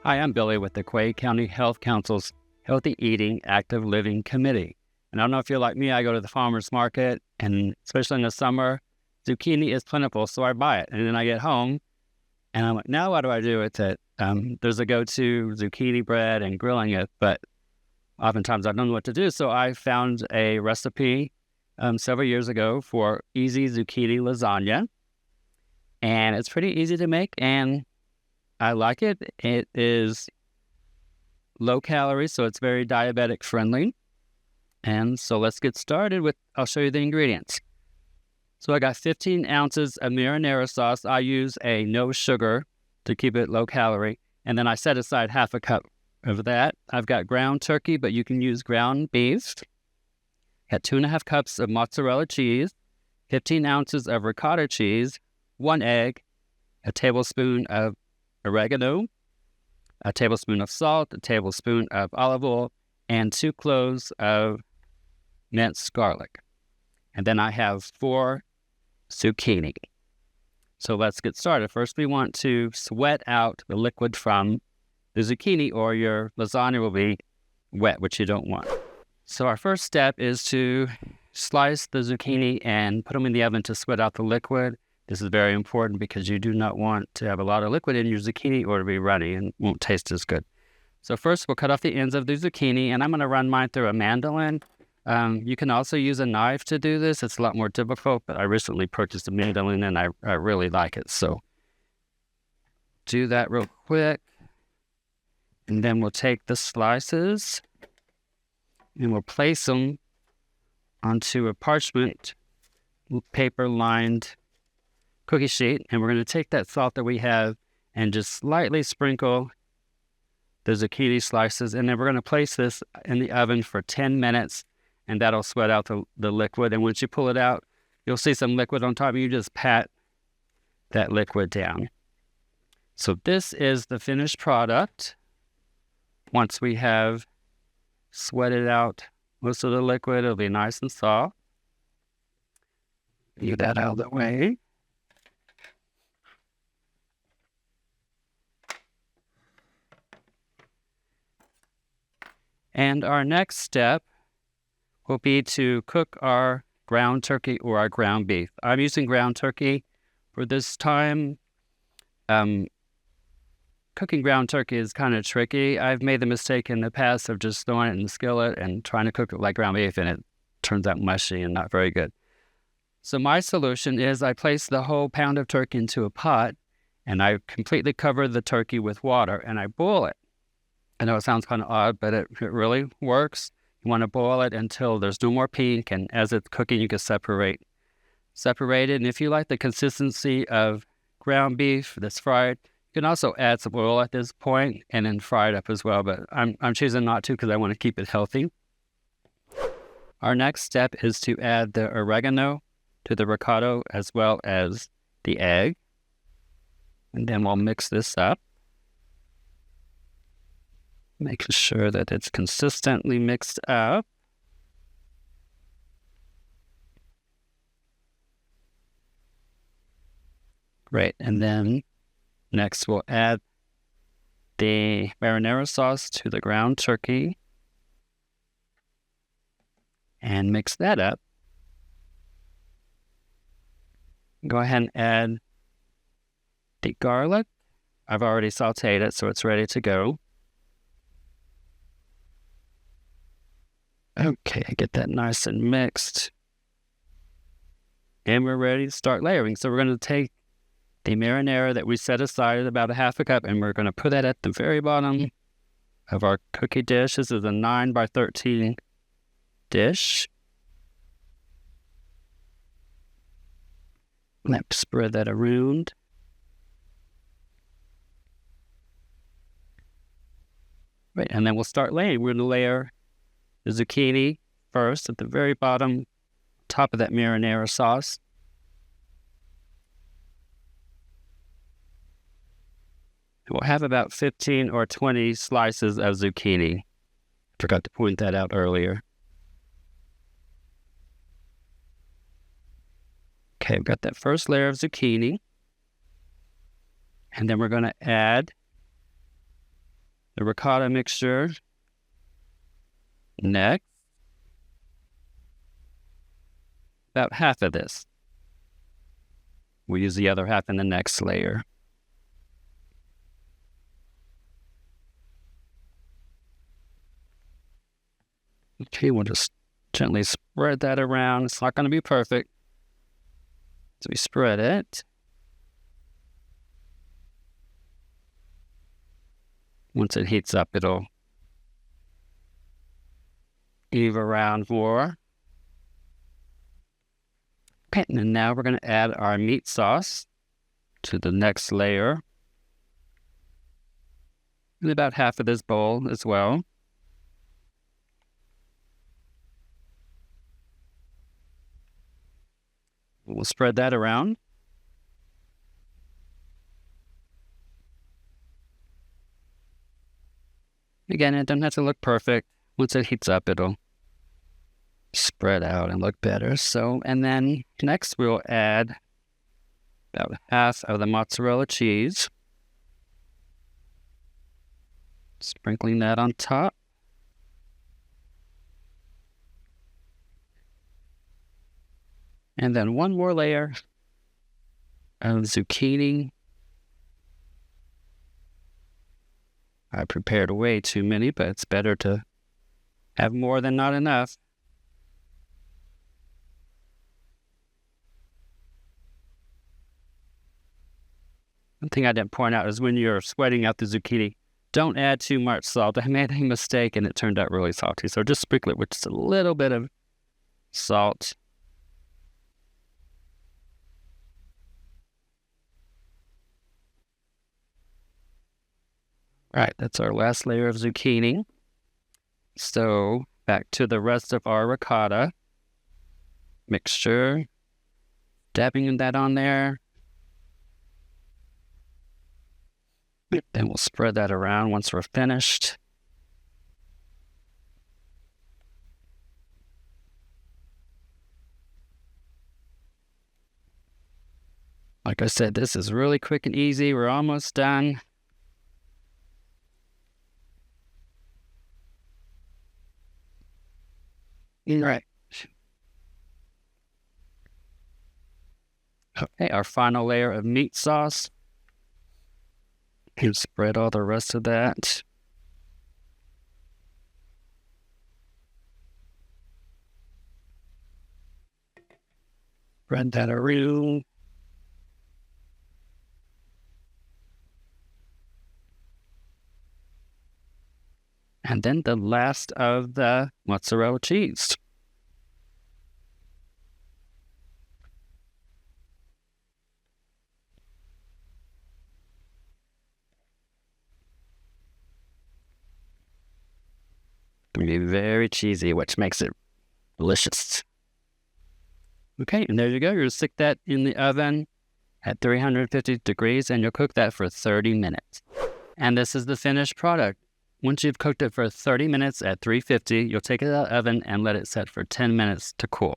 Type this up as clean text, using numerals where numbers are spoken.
Hi, I'm Billy with the Quay County Health Council's Healthy Eating Active Living Committee. And I don't know if you're like me, I go to the farmer's market, and especially in the summer, zucchini is plentiful, so I buy it. And then I get home, and I'm like, now what do I do with it? There's a go-to zucchini bread and grilling it, but oftentimes I don't know what to do. So I found a recipe several years ago for easy zucchini lasagna. And it's pretty easy to make, and I like it. It is low calorie, so it's very diabetic friendly. And so let's get started I'll show you the ingredients. So I got 15 ounces of marinara sauce. I use a no sugar to keep it low calorie. And then I set aside half a cup of that. I've got ground turkey, but you can use ground beef. Got 2.5 cups of mozzarella cheese, 15 ounces of ricotta cheese, 1 egg, a tablespoon of oregano, a tablespoon of salt, a tablespoon of olive oil, and 2 cloves of minced garlic. And then I have 4 zucchini. So let's get started. First, we want to sweat out the liquid from the zucchini, or your lasagna will be wet, which you don't want. So our first step is to slice the zucchini and put them in the oven to sweat out the liquid. This is very important because you do not want to have a lot of liquid in your zucchini or to be runny and won't taste as good. So first, we'll cut off the ends of the zucchini, and I'm going to run mine through a mandolin. You can also use a knife to do this. It's a lot more difficult, but I recently purchased a mandolin, and I really like it. So do that real quick. And then we'll take the slices, and we'll place them onto a parchment paper-lined cookie sheet, and we're going to take that salt that we have and just slightly sprinkle the zucchini slices, and then we're going to place this in the oven for 10 minutes, and that'll sweat out the liquid. And once you pull it out, you'll see some liquid on top, and you just pat that liquid down. So this is the finished product. Once we have sweated out most of the liquid, it'll be nice and soft. Get that out of the way. And our next step will be to cook our ground turkey or our ground beef. I'm using ground turkey for this time. Cooking ground turkey is kind of tricky. I've made the mistake in the past of just throwing it in the skillet and trying to cook it like ground beef, and it turns out mushy and not very good. So my solution is I place the whole pound of turkey into a pot, and I completely cover the turkey with water, and I boil it. I know it sounds kind of odd, but it really works. You want to boil it until there's no more pink, and as it's cooking, you can separate it. And if you like the consistency of ground beef that's fried, you can also add some oil at this point and then fry it up as well. But I'm choosing not to because I want to keep it healthy. Our next step is to add the oregano to the ricotta as well as the egg, and then we'll mix this up, making sure that it's consistently mixed up. Great. And then next we'll add the marinara sauce to the ground turkey and mix that up. Go ahead and add the garlic. I've already sauteed it, so it's ready to go. Okay, get that nice and mixed. And we're ready to start layering. So we're going to take the marinara that we set aside at about 1/2 cup, and we're going to put that at the very bottom of our cookie dish. This is a 9 by 13 dish. Let's spread that around. Right, and then we'll start layering. We're going to layer the zucchini first at the very bottom, top of that marinara sauce. We'll have about 15 or 20 slices of zucchini. Forgot to point that out earlier. Okay, we've got that first layer of zucchini. And then we're going to add the ricotta mixture. Next, about half of this. We'll use the other half in the next layer. Okay, we'll just gently spread that around. It's not going to be perfect. So we spread it. Once it heats up, it'll eve around more. Okay, and now we're going to add our meat sauce to the next layer. And about half of this bowl as well. We'll spread that around. Again, it doesn't have to look perfect. Once it heats up, it'll spread out and look better. And then next we'll add about half of the mozzarella cheese. Sprinkling that on top. And then one more layer of zucchini. I prepared way too many, but it's better to have more than not enough. One thing I didn't point out is when you're sweating out the zucchini, don't add too much salt. I made a mistake and it turned out really salty. So just sprinkle it with just a little bit of salt. All right, that's our last layer of zucchini. So back to the rest of our ricotta mixture. Dabbing that on there. Then we'll spread that around once we're finished. Like I said, this is really quick and easy. We're almost done. All right. Okay, our final layer of meat sauce. And spread all the rest of that. Spread that around. And then the last of the mozzarella cheese. It's going to be very cheesy, which makes it delicious. Okay, and there you go. You'll stick that in the oven at 350 degrees, and you'll cook that for 30 minutes. And this is the finished product. Once you've cooked it for 30 minutes at 350, you'll take it out of the oven and let it set for 10 minutes to cool.